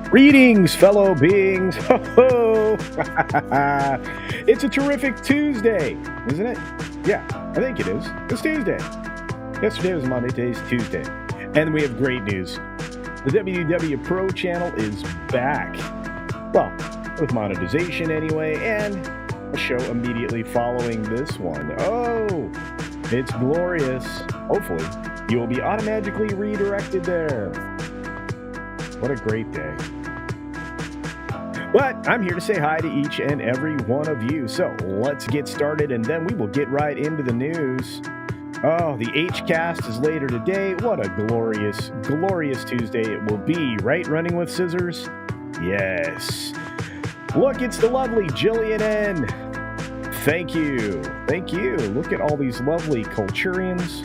Greetings, fellow beings. Ho ho! It's a terrific Tuesday, isn't it? Yeah, I think it is. It's Tuesday. Yesterday was Monday, today's Tuesday. And we have great news. The WW Pro channel is back. Well, with monetization anyway, and a show immediately following this one. Oh, it's glorious. Hopefully, you will be automatically redirected there. What a great day. But I'm here to say hi to each and every one of you. So let's get started, and then we will get right into the news. Oh, the H-Cast is later today. What a glorious, glorious Tuesday it will be, right? Running with scissors? Yes. Look, it's the lovely Jillian N. Thank you. Thank you. Look at all these lovely Culturians.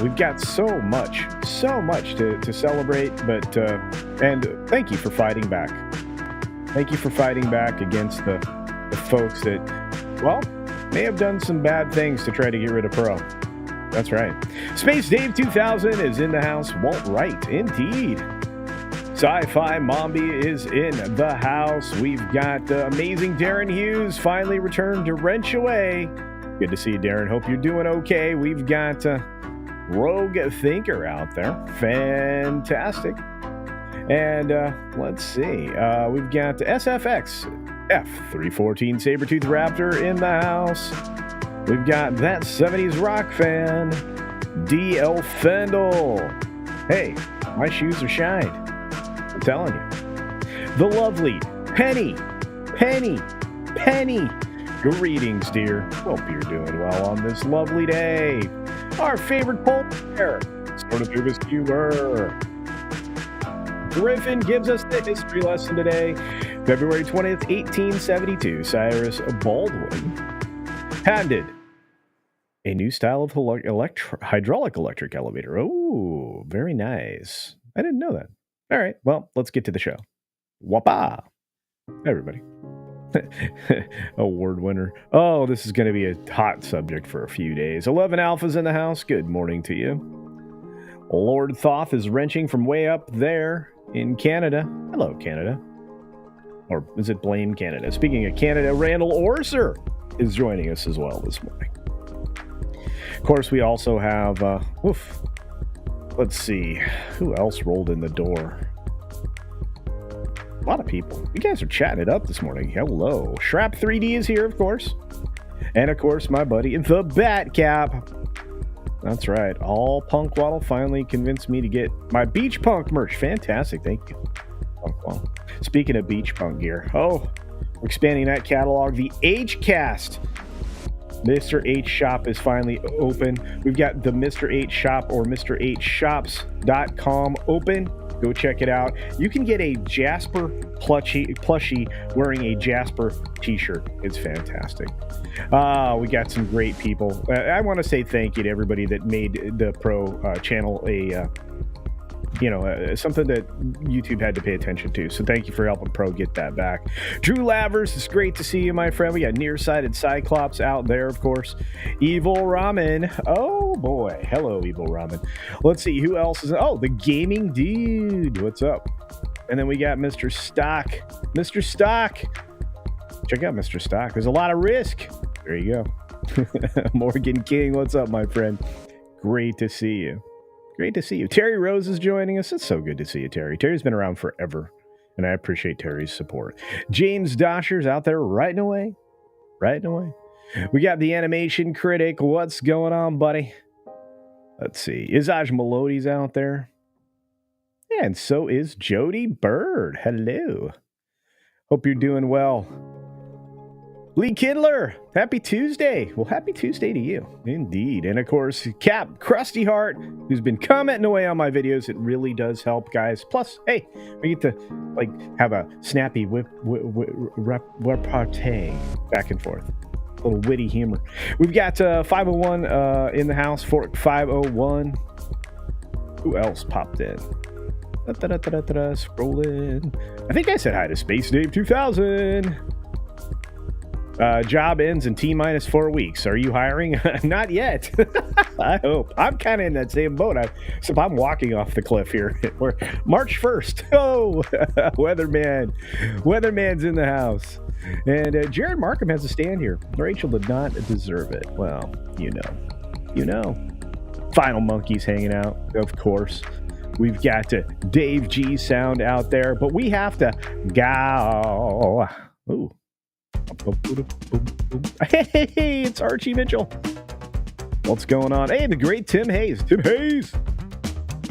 We've got so much to celebrate, but and thank you for fighting back. Thank you for fighting back against the folks that, well, may have done some bad things to try to get rid of Pro. That's right. Space Dave 2000 is in the house. Walt Wright, indeed. Sci-Fi Mombi is in the house. We've got amazing Darren Hughes finally returned to Wrench Away. Good to see you, Darren. Hope you're doing okay. We've got Rogue Thinker out there. Fantastic. And let's see. We've got SFX F314 Sabretooth Raptor in the house. We've got that 70s rock fan, DL Fendel. Hey, my shoes are shined. I'm telling you. The lovely Penny. Greetings, dear. Hope you're doing well on this lovely day. Our favorite poll player, sort of as you were. Griffin gives us the history lesson today. February 20th, 1872, Cyrus Baldwin patented a new style of hydraulic electric elevator. Oh, very nice. I didn't know that. All right, well, let's get to the show. Wapa! Everybody. Award winner. Oh, this is going to be a hot subject for a few days. 11 Alphas in the house. Good morning to you. Lord Thoth is wrenching from way up there in Canada. Hello, Canada. Or is it Blame Canada? Speaking of Canada, Randall Orser is joining us as well this morning. Of course, we also have, let's see, who else rolled in the door? A lot of people. You guys are chatting it up this morning. Hello. Shrap 3D is here, of course. And, of course, my buddy, the Batcap. That's right. All Punk Waddle finally convinced me to get my Beach Punk merch. Fantastic. Thank you. Punk Waddle. Speaking of Beach Punk gear, we're expanding that catalog. The H-Cast. Mr. H Shop is finally open. We've got the Mr. H Shop or MrHShops.com open. Go check it out. You can get a Jasper plushie wearing a Jasper t-shirt. It's fantastic. We got some great people. I want to say thank you to everybody that made the Pro channel something that YouTube had to pay attention to. So thank you for helping Pro get that back. Drew Lavers, it's great to see you, my friend. We got Nearsighted Cyclops out there, of course. Evil Ramen. Oh, boy. Hello, Evil Ramen. Let's see, who else is... Oh, the Gaming Dude. What's up? And then we got Mr. Stock. Mr. Stock. Check out Mr. Stock. There's a lot of risk. There you go. Morgan King, what's up, my friend? Great to see you. Great to see you. Terry Rose is joining us. It's so good to see you, Terry. Terry's been around forever, and I appreciate Terry's support. James Dosher's out there writing away. We got the Animation Critic. What's going on, buddy? Let's see. Izaj Melodi's out there. And so is Jody Bird. Hello. Hope you're doing well. Lee Kidler, happy Tuesday. Well, happy Tuesday to you. Indeed. And of course, Cap Krusty Heart, who's been commenting away on my videos. It really does help, guys. Plus, hey, we get to have a snappy repartee back and forth. A little witty humor. We've got 501 in the house, Fork 501. Who else popped in? Scrolling. I think I said hi to Space Dave 2000. Job ends in T-minus 4 weeks. Are you hiring? Not yet. I hope. I'm kind of in that same boat. I'm walking off the cliff here. We're March 1st. Oh, Weatherman's in the house. And Jared Markham has a stand here. Rachel did not deserve it. Well, you know. Final Monkeys hanging out, of course. We've got Dave G sound out there, but we have to go. Ooh. Hey, it's Archie Mitchell. What's going on? Hey, the great Tim Hayes.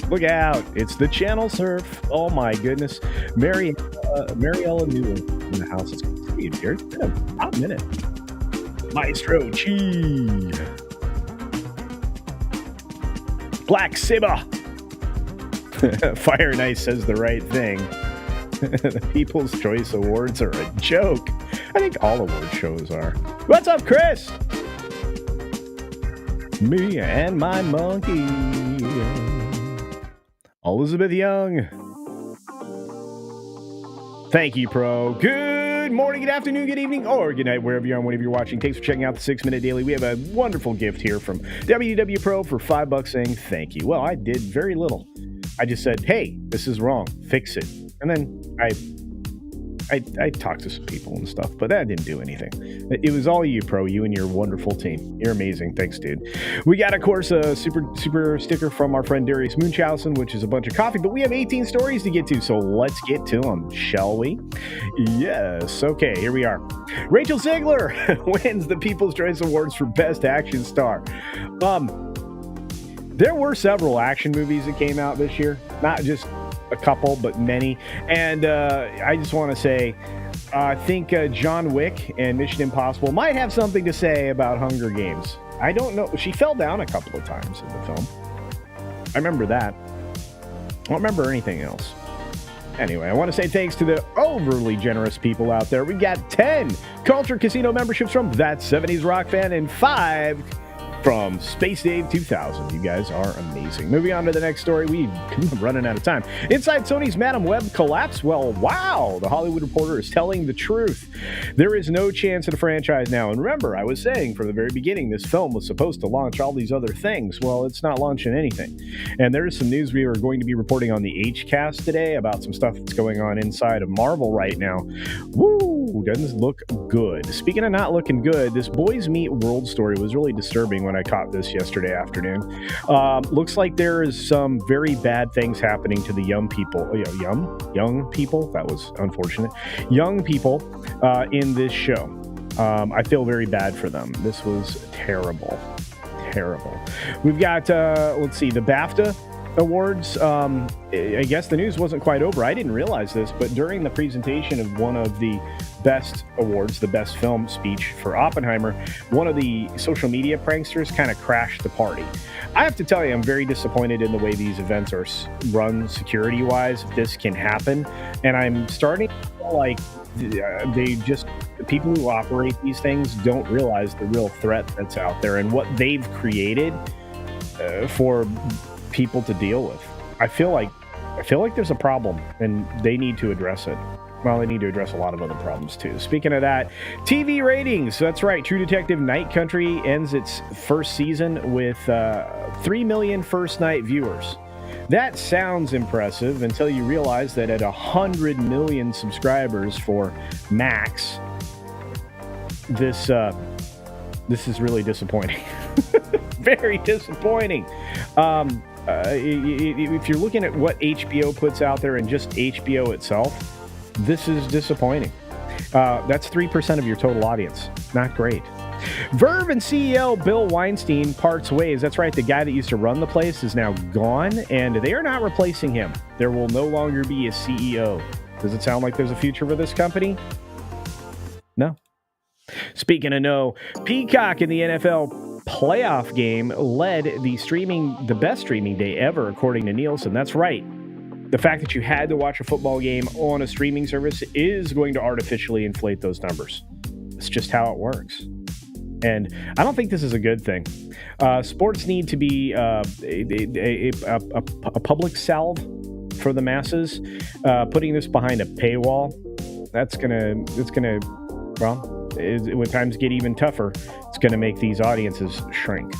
Look out. It's the Channel Surf. Oh, my goodness. Mariella Newell in the house. It's good to see you, Jared. It's been a hot minute. Maestro Chi. Black Saber. Fire and Ice says the right thing. The People's Choice Awards are a joke. I think all award shows are. What's up, Chris? Me and my monkey. Elizabeth Young. Thank you, Pro. Good morning, good afternoon, good evening, or good night, wherever you are and whenever you're watching. Thanks for checking out the 6 Minute Daily. We have a wonderful gift here from WW Pro for $5 saying thank you. Well, I did very little. I just said, hey, this is wrong. Fix it. And then I talked to some people and stuff, but that didn't do anything. It was all you, Pro, you and your wonderful team. You're amazing. Thanks, dude. We got, of course, a super sticker from our friend Darius Munchausen, which is a bunch of coffee, but we have 18 stories to get to, so let's get to them, shall we? Yes. Okay, here we are. Rachel Zegler wins the People's Choice Awards for Best Action Star. There were several action movies that came out this year, not just a couple, but many. And I just want to say, I think John Wick and Mission Impossible might have something to say about Hunger Games. I don't know. She fell down a couple of times in the film. I remember that. I don't remember anything else. Anyway, I want to say thanks to the overly generous people out there. We got 10 Culture Casino memberships from That 70s Rock Fan and 5 from Space Dave 2000. You guys are amazing. Moving on to the next story. We're running out of time. Inside Sony's Madam Web collapse? Well, wow. The Hollywood Reporter is telling the truth. There is no chance of the franchise now. And remember, I was saying from the very beginning, this film was supposed to launch all these other things. Well, it's not launching anything. And there is some news we are going to be reporting on the HCast today about some stuff that's going on inside of Marvel right now. Woo! Doesn't look good. Speaking of not looking good, this Boys Meet World story was really disturbing when I caught this yesterday afternoon. Looks like there is some very bad things happening to the young people. Young people? That was unfortunate. Young people in this show. I feel very bad for them. This was terrible. We've got, let's see, the BAFTA Awards. I guess the news wasn't quite over. I didn't realize this, but during the presentation of one of the best awards, the best film speech for Oppenheimer, one of the social media pranksters kind of crashed the party. I have to tell you, I'm very disappointed in the way these events are run security-wise. This can happen, and I'm starting to feel like the people who operate these things don't realize the real threat that's out there and what they've created for people to deal with. I feel like there's a problem and they need to address it. Well, they need to address a lot of other problems too. Speaking of that, TV ratings. That's right. True Detective Night Country ends its first season with 3 million first night viewers. That sounds impressive until you realize that at 100 million subscribers for Max, this is really disappointing. Very disappointing. If you're looking at what HBO puts out there and just HBO itself, this is disappointing. That's 3% of your total audience. Not great. Verve and CEO Bill Weinstein parts ways. That's right. The guy that used to run the place is now gone, and they are not replacing him. There will no longer be a CEO. Does it sound like there's a future for this company? No. Speaking of no, Peacock in the NFL playoff game led the best streaming day ever, according to Nielsen. That's right. The fact that you had to watch a football game on a streaming service is going to artificially inflate those numbers. It's just how it works. And I don't think this is a good thing. Sports need to be a public salve for the masses. Putting this behind a paywall, it's gonna, well, when times get even tougher, it's going to make these audiences shrink.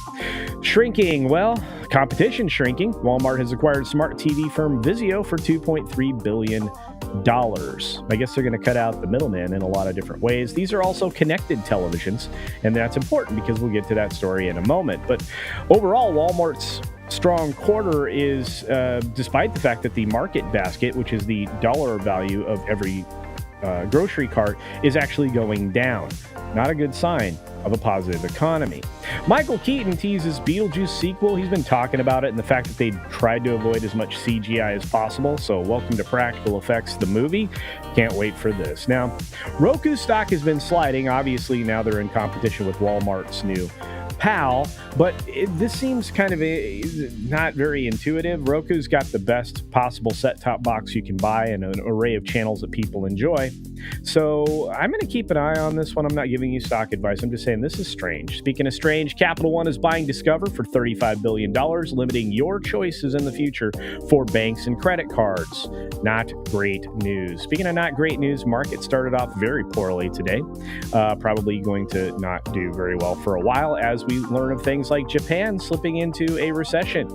Shrinking, well, competition shrinking. Walmart has acquired smart TV firm Vizio for $2.3 billion. I guess they're going to cut out the middleman in a lot of different ways. These are also connected televisions, and that's important because we'll get to that story in a moment. But overall, Walmart's strong quarter is, despite the fact that the market basket, which is the dollar value of every grocery cart, is actually going down. Not a good sign of a positive economy. Michael Keaton teases Beetlejuice sequel. He's been talking about it and the fact that they tried to avoid as much CGI as possible. So welcome to practical effects, the movie. Can't wait for this. Now, Roku stock has been sliding. Obviously, now they're in competition with Walmart's new pal, but this seems kind of not very intuitive. Roku's got the best possible set-top box you can buy and an array of channels that people enjoy. So I'm going to keep an eye on this one. I'm not giving you stock advice. I'm just saying this is strange. Speaking of strange, Capital One is buying Discover for $35 billion, limiting your choices in the future for banks and credit cards. Not great news. Speaking of not great news, market started off very poorly today. Probably going to not do very well for a while as we learn of things like Japan slipping into a recession,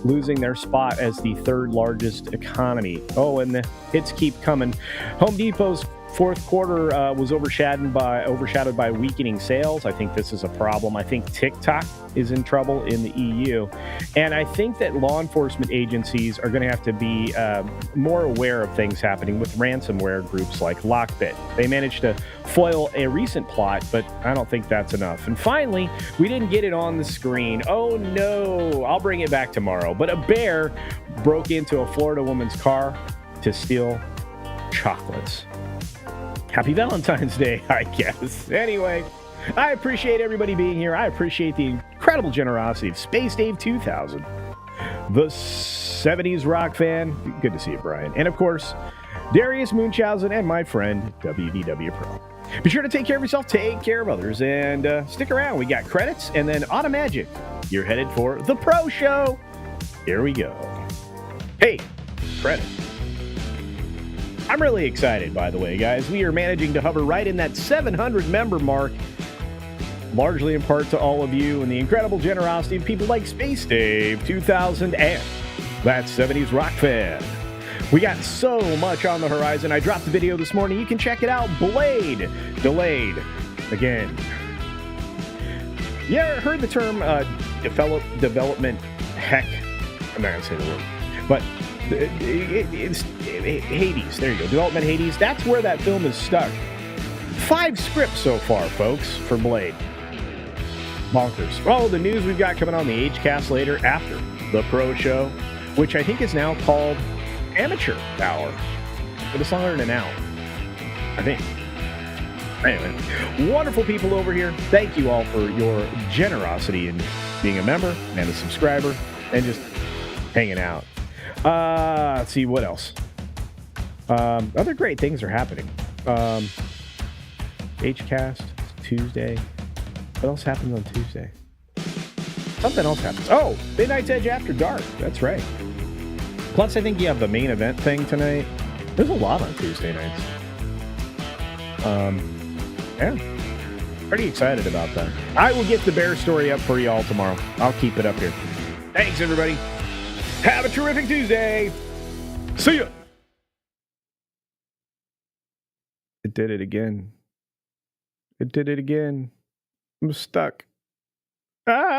losing their spot as the third largest economy. Oh, and the hits keep coming. Home Depot's fourth quarter was overshadowed by weakening sales. I think this is a problem. I think TikTok is in trouble in the EU. And I think that law enforcement agencies are going to have to be more aware of things happening with ransomware groups like Lockbit. They managed to foil a recent plot, but I don't think that's enough. And finally, we didn't get it on the screen. Oh no, I'll bring it back tomorrow. But a bear broke into a Florida woman's car to steal chocolates. Happy Valentine's Day, I guess. Anyway, I appreciate everybody being here. I appreciate the incredible generosity of Space Dave 2000, the 70s rock fan. Good to see you, Brian. And of course, Darius Munchausen and my friend, WDW Pro. Be sure to take care of yourself, take care of others, and stick around. We got credits, and then automagic. You're headed for the Pro Show. Here we go. Hey, credits. I'm really excited, by the way, guys. We are managing to hover right in that 700 member mark, largely in part to all of you and the incredible generosity of people like Space Dave 2000 and that 70s rock fan. We got so much on the horizon. I dropped the video this morning. You can check it out. Blade delayed again. Yeah, heard the term development heck. I'm not going to say the word, but it's Hades. There you go. Development Hades. That's where that film is stuck. 5 scripts so far, folks, for Blade. Bonkers. Oh, the news we've got coming on the HCast later after the Pro Show, which I think is now called Amateur Hour. But it's longer than an hour, I think. Anyway, wonderful people over here. Thank you all for your generosity in being a member and a subscriber and just hanging out. Let's see what else. Other great things are happening. HCast Tuesday. What else happens on Tuesday? Something else happens. Oh, Midnight's Edge After Dark. That's right. Plus, I think you have the main event thing tonight. There's a lot on Tuesday nights. Yeah. Pretty excited about that. I will get the bear story up for y'all tomorrow. I'll keep it up here. Thanks, everybody. Have a terrific Tuesday. See ya. It did it again. It did it again. I'm stuck. Ah!